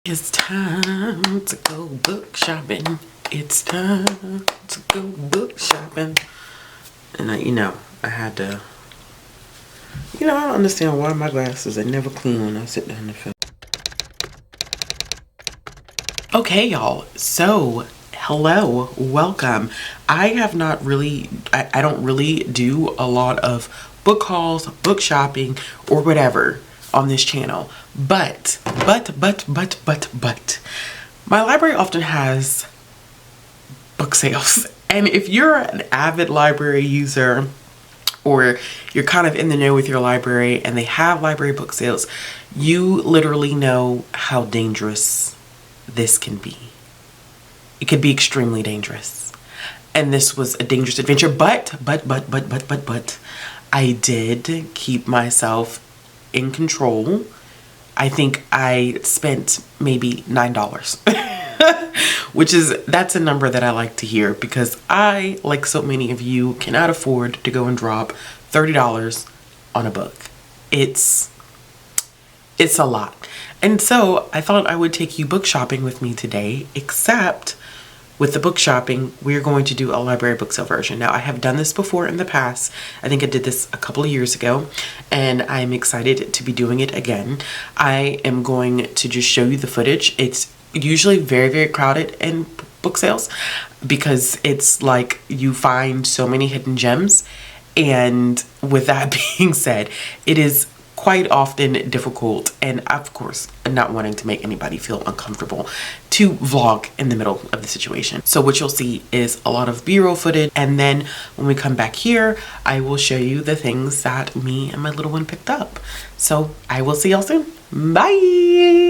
It's time to go book shopping. It's time to go book shopping. And I had to, I don't understand why my glasses are never clean when I sit down to film. Okay, y'all. So, hello, welcome. I don't really do a lot of book hauls, book shopping, or whatever on this channel. But, my library often has book sales. And if you're an avid library user, or you're kind of in the know with your library and they have library book sales, you literally know how dangerous this can be. It could be extremely dangerous. And this was a dangerous adventure, but I did keep myself in control. I think I spent maybe $9, that's a number that I like to hear, because I, like so many of you, cannot afford to go and drop $30 on a book. It's a lot. And so I thought I would take you book shopping with me today, except with the book shopping, we're going to do a library book sale version. Now, I have done this before in the past. I think I did this a couple of years ago, and I'm excited to be doing it again. I am going to just show you the footage. It's usually very, very crowded in book sales because it's like you find so many hidden gems. And with that being said, it is quite often difficult, and of course not wanting to make anybody feel uncomfortable, to vlog in the middle of the situation. So what you'll see is a lot of B-roll footage, and then when we come back here, I will show you the things that me and my little one picked up. So I will see y'all soon. Bye.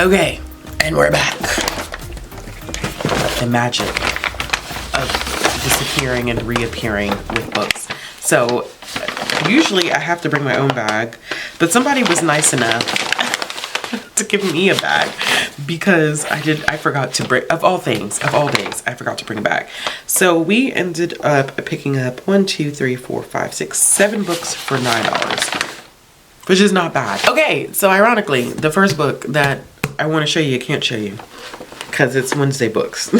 Okay, and we're back. The magic of disappearing and reappearing with books. So usually I have to bring my own bag, but somebody was nice enough to give me a bag because I forgot to bring, of all days, I forgot to bring a bag. So we ended up picking up 1, 2, 3, 4, 5, 6, 7 books for $9, which is not bad. Okay, so ironically, the first book that I want to show you, I can't show you because it's Wednesday Books.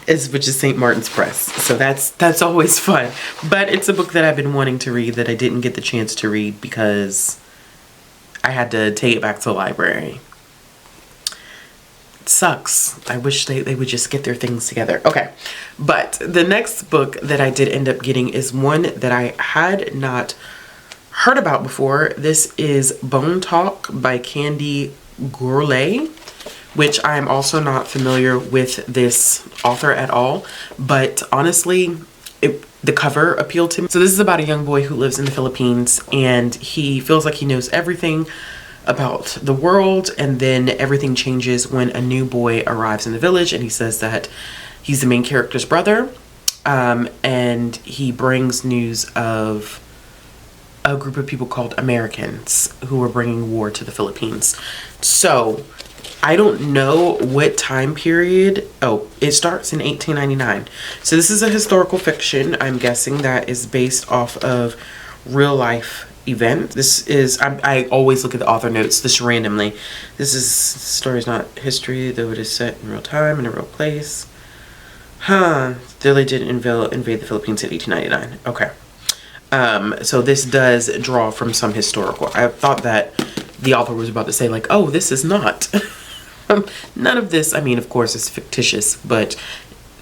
Which is St. Martin's Press. So that's always fun. But it's a book that I've been wanting to read that I didn't get the chance to read because I had to take it back to the library. It sucks. I wish they would just get their things together. Okay. But the next book that I did end up getting is one that I had not heard about before. This is Bone Talk by Candy Gourlay, which I'm also not familiar with this author at all, but honestly, the cover appealed to me. So this is about a young boy who lives in the Philippines, and he feels like he knows everything about the world, and then everything changes when a new boy arrives in the village, and he says that he's the main character's brother, and he brings news of a group of people called Americans who are bringing war to the Philippines. So I don't know what time period. Oh, it starts in 1899. So this is a historical fiction. I'm guessing that is based off of real life event. This is, I always look at the author notes this randomly. This story's not history, though it is set in real time in a real place. They did invade the Philippines in 1899. Okay. So this does draw from some historical. I thought that the author was about to say like, oh, this is not. None of this, I mean, of course, it's fictitious, but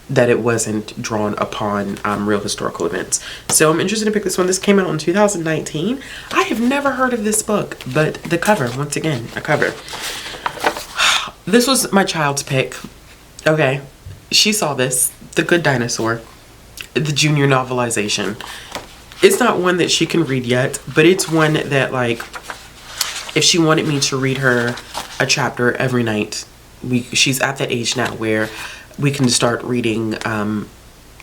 that it wasn't drawn upon real historical events. So I'm interested to pick this one. This came out in 2019. I have never heard of this book, but the cover, once again, a cover. This was my child's pick. Okay, she saw this, The Good Dinosaur, the junior novelization. It's not one that she can read yet, but it's one that, like, if she wanted me to read her a chapter every night, she's at that age now where we can start reading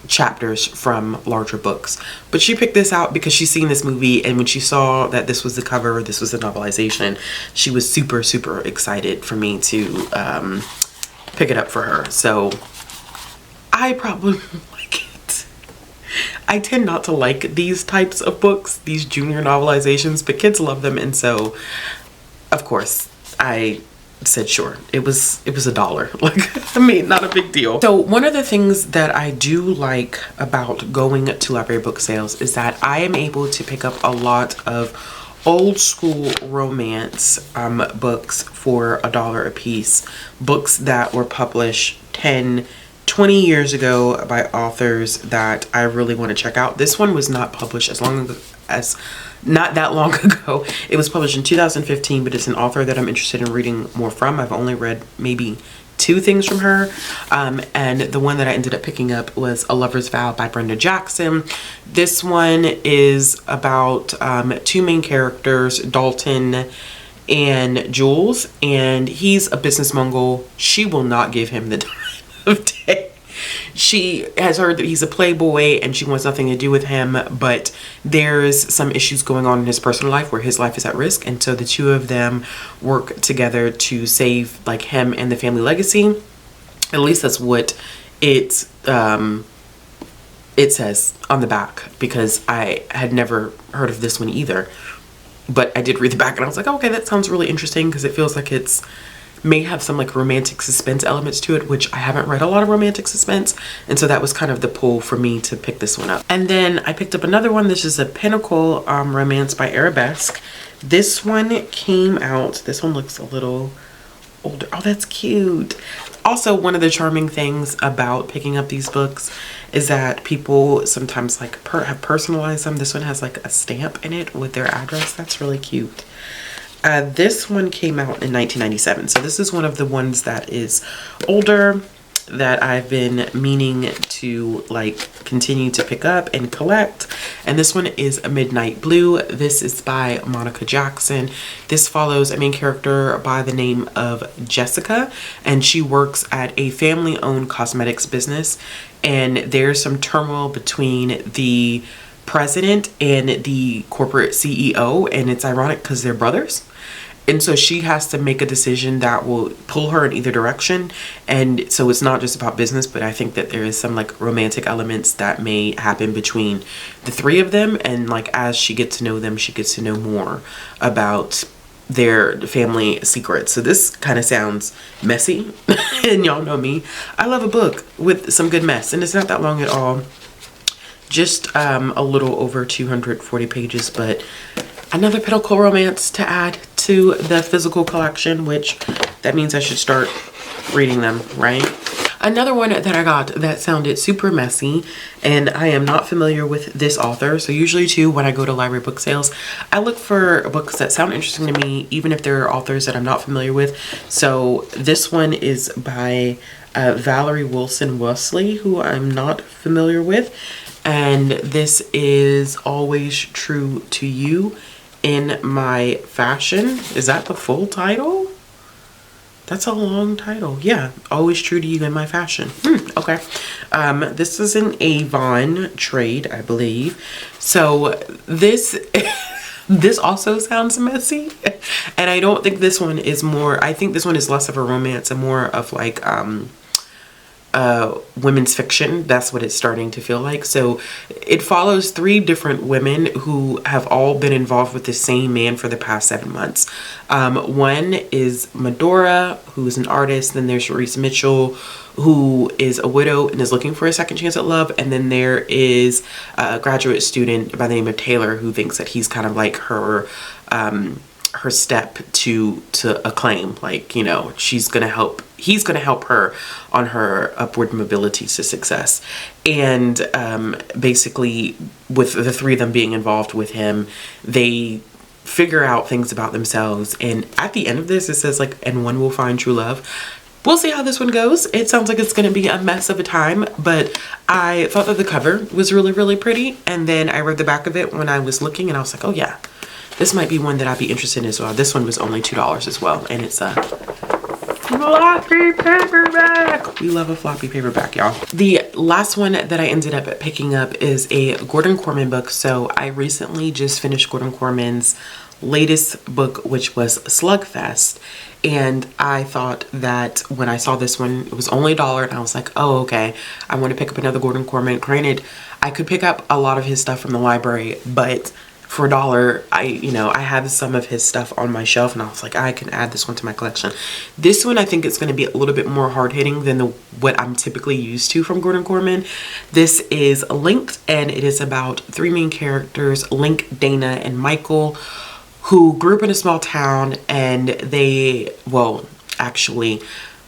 chapters from larger books. But she picked this out because she's seen this movie, and when she saw that this was the cover, this was the novelization, she was super, super excited for me to pick it up for her. So I probably like it. I tend not to like these types of books, these junior novelizations, but kids love them, and so of course I said sure. It was $1. Like, I mean, not a big deal. So one of the things that I do like about going to library book sales is that I am able to pick up a lot of old school romance books for $1 a piece. Books that were published 10, 20 years ago by authors that I really want to check out. This one was not published not that long ago. It was published in 2015, but it's an author that I'm interested in reading more from. I've only read maybe 2 things from her. And the one that I ended up picking up was A Lover's Vow by Brenda Jackson. This one is about 2 main characters, Dalton and Jules, and he's a business mogul. She will not give him the time of day. She has heard that he's a playboy and she wants nothing to do with him, but there's some issues going on in his personal life where his life is at risk, and so the 2 of them work together to save like him and the family legacy. At least that's what it says on the back, because I had never heard of this one either, but I did read the back and I was like, oh, okay, that sounds really interesting, because it feels like it's may have some like romantic suspense elements to it, which I haven't read a lot of romantic suspense, and so that was kind of the pull for me to pick this one up. And then I picked up another one. This is a pinnacle romance by Arabesque. This one came out, this one looks a little older. Oh, that's cute. Also, one of the charming things about picking up these books is that people sometimes like have personalized them. This one has like a stamp in it with their address. That's really cute. This one came out in 1997, so this is one of the ones that is older. that I've been meaning to like continue to pick up and collect, and this one is A Midnight Blue. This is by Monica Jackson. This follows a main character by the name of Jessica, and she works at a family-owned cosmetics business, and there's some turmoil between the president and the corporate CEO, and it's ironic because they're brothers. And so she has to make a decision that will pull her in either direction. And so it's not just about business, but I think that there is some like romantic elements that may happen between the three of them. And like as she gets to know them, she gets to know more about their family secrets. So this kind of sounds messy. And y'all know me. I love a book with some good mess. And it's not that long at all. Just a little over 240 pages, but another pinnacle romance to add to the physical collection, which that means I should start reading them, right? Another one that I got that sounded super messy, and I am not familiar with this author. So usually too, when I go to library book sales, I look for books that sound interesting to me, even if they're authors that I'm not familiar with. So this one is by Valerie Wilson Wesley, who I'm not familiar with. And this is Always True to You in My Fashion. Is that the full title? That's a long title. Yeah, Always True to You in My Fashion. Okay. This is an Avon trade, I believe. So this this also sounds messy. And I don't think this one is more, I think this one is less of a romance and more of like women's fiction. That's what it's starting to feel like. So it follows three different women who have all been involved with the same man for the past 7 months. One is Medora, who is an artist. Then there's Reese Mitchell, who is a widow and is looking for a second chance at love. And then there is a graduate student by the name of Taylor, who thinks that he's kind of like her step to acclaim, like, you know, he's gonna help her on her upward mobility to success. And basically with the three of them being involved with him, they figure out things about themselves. And at the end of this, it says like, and one will find true love. We'll see how this one goes. It sounds like it's going to be a mess of a time, but I thought that the cover was really, really pretty. And then I read the back of it when I was looking, and I was like, oh yeah, this might be one that I'd be interested in as well. This one was only $2 as well, and it's a floppy paperback. We love a floppy paperback, y'all. The last one that I ended up picking up is a Gordon Korman book. So I recently just finished Gordon Korman's latest book, which was Slugfest. And I thought that when I saw this one, it was only $1, and I was like, oh, okay, I want to pick up another Gordon Korman. Granted, I could pick up a lot of his stuff from the library, but for $1, I have some of his stuff on my shelf, and I was like, I can add this one to my collection. This one, I think it's going to be a little bit more hard-hitting than what I'm typically used to from Gordon Korman. This is Linked, and it is about three main characters, Link, Dana, and Michael, who grew up in a small town, and actually,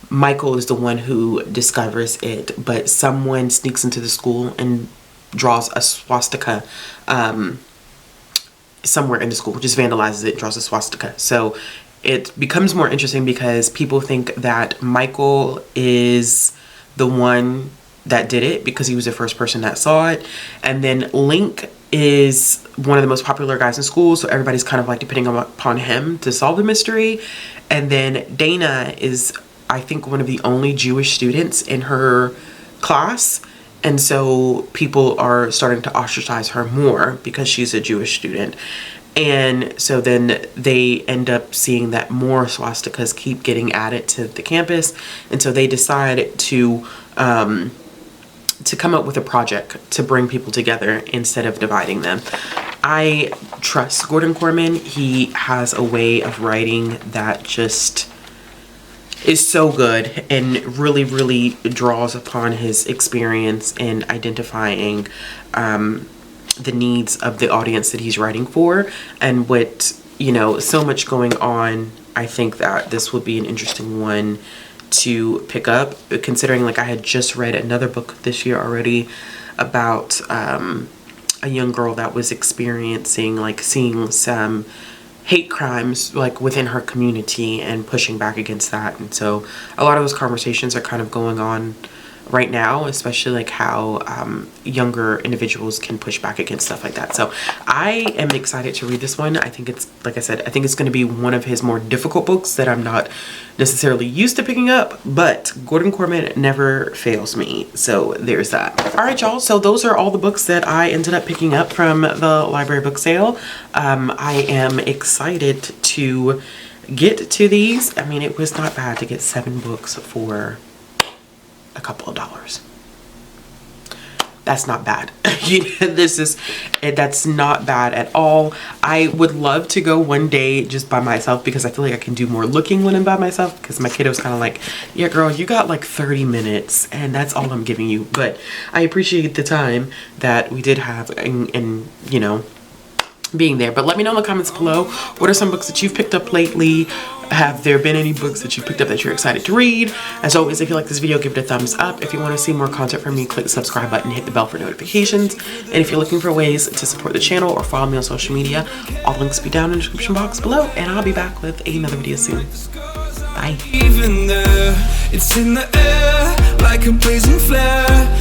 Michael is the one who discovers it, but someone sneaks into the school and draws a swastika somewhere in the school, just vandalizes it, draws a swastika. So it becomes more interesting because people think that Michael is the one that did it because he was the first person that saw it. And then Link is one of the most popular guys in school, so everybody's kind of like depending upon him to solve the mystery. And then Dana is, I think, one of the only Jewish students in her class. And so people are starting to ostracize her more because she's a Jewish student. And so then they end up seeing that more swastikas keep getting added to the campus. And so they decide to come up with a project to bring people together instead of dividing them. I trust Gordon Korman. He has a way of writing that just is so good and really, really draws upon his experience in identifying the needs of the audience that he's writing for. And with, so much going on, I think that this would be an interesting one to pick up, considering like I had just read another book this year already about a young girl that was experiencing like seeing some hate crimes like within her community and pushing back against that. And so a lot of those conversations are kind of going on right now, especially like how younger individuals can push back against stuff like that. So I am excited to read this one. I think it's, like I said, I think it's going to be one of his more difficult books that I'm not necessarily used to picking up, but Gordon Korman never fails me. So there's that. All right, y'all. So those are all the books that I ended up picking up from the library book sale. I am excited to get to these. I mean, it was not bad to get 7 books for a couple of dollars. That's not bad. That's not bad at all. I would love to go one day just by myself, because I feel like I can do more looking when I'm by myself, because my kiddo's kind of like, yeah girl, you got like 30 minutes and that's all I'm giving you. But I appreciate the time that we did have and you know, being there. But let me know in the comments below, what are some books that you've picked up lately? Have there been any books that you picked up that you're excited to read? As always, if you like this video, give it a thumbs up. If you want to see more content from me, click the subscribe button, hit the bell for notifications. And if you're looking for ways to support the channel or follow me on social media, all links will be down in the description box below, and I'll be back with another video soon. Bye. Even there, it's in the air like a blazing flare.